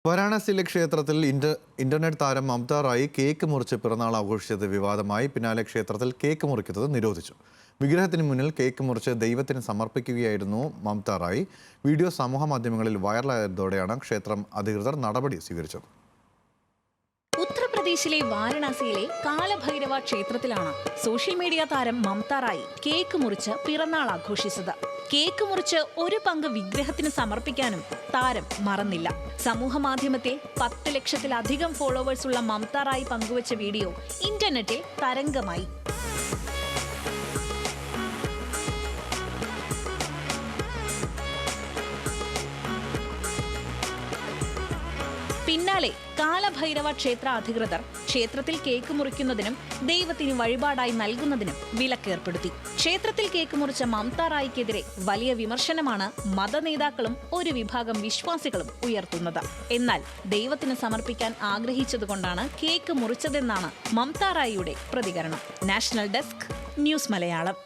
വാരാണസിയിലെ ക്ഷേത്രത്തിൽ ഇന്റർനെറ്റ് താരം മമത റായി കേക്ക് മുറിച്ച് പിറന്നാൾ ആഘോഷിച്ചത് വിവാദമായി. പിന്നാലെ ക്ഷേത്രത്തിൽ കേക്ക് മുറിക്കുന്നത് നിരോധിച്ചു. വിഗ്രഹത്തിന് മുന്നിൽ കേക്ക് മുറിച്ച് ദൈവത്തിന് സമർപ്പിക്കുകയായിരുന്നു മമത റായി. വീഡിയോ സമൂഹ മാധ്യമങ്ങളിൽ വൈറലായതോടെയാണ് ക്ഷേത്രം അധികൃതർ നടപടി സ്വീകരിച്ചത്. ഉത്തർപ്രദേശിലെ വാരണാസിയിലെ കാലഭൈരവ ക്ഷേത്രത്തിലാണ് സോഷ്യൽ മീഡിയ താരം മമത റായി കേക്ക് മുറിച്ച് പിറന്നാൾ ആഘോഷിച്ചത്. കേക്ക് മുറിച്ച് ഒരു പങ്ക് വിഗ്രഹത്തിന് സമർപ്പിക്കാനും താരം മറന്നില്ല. സമൂഹ മാധ്യമത്തിൽ 10 ലക്ഷത്തിലധികം ഫോളോവേഴ്സ് ഉള്ള മമത റായി പങ്കുവച്ച വീഡിയോ ഇന്റർനെറ്റിൽ തരംഗമായി. പിന്നാലെ കാലഭൈരവ ക്ഷേത്ര അധികൃതർ ക്ഷേത്രത്തിൽ കേക്ക് മുറിക്കുന്നതിനും ദൈവത്തിന് വഴിപാടായി നൽകുന്നതിനും വിലക്കേർപ്പെടുത്തി. ക്ഷേത്രത്തിൽ കേക്ക് മുറിച്ച മമത റായിക്കെതിരെ വലിയ വിമർശനമാണ് മതനേതാക്കളും ഒരു വിഭാഗം വിശ്വാസികളും ഉയർത്തുന്നത്. എന്നാൽ ദൈവത്തിന് സമർപ്പിക്കാൻ ആഗ്രഹിച്ചതുകൊണ്ടാണ് കേക്ക് മുറിച്ചതെന്നാണ് മമത റായിയുടെ പ്രതികരണം. National desk, news Malayalam.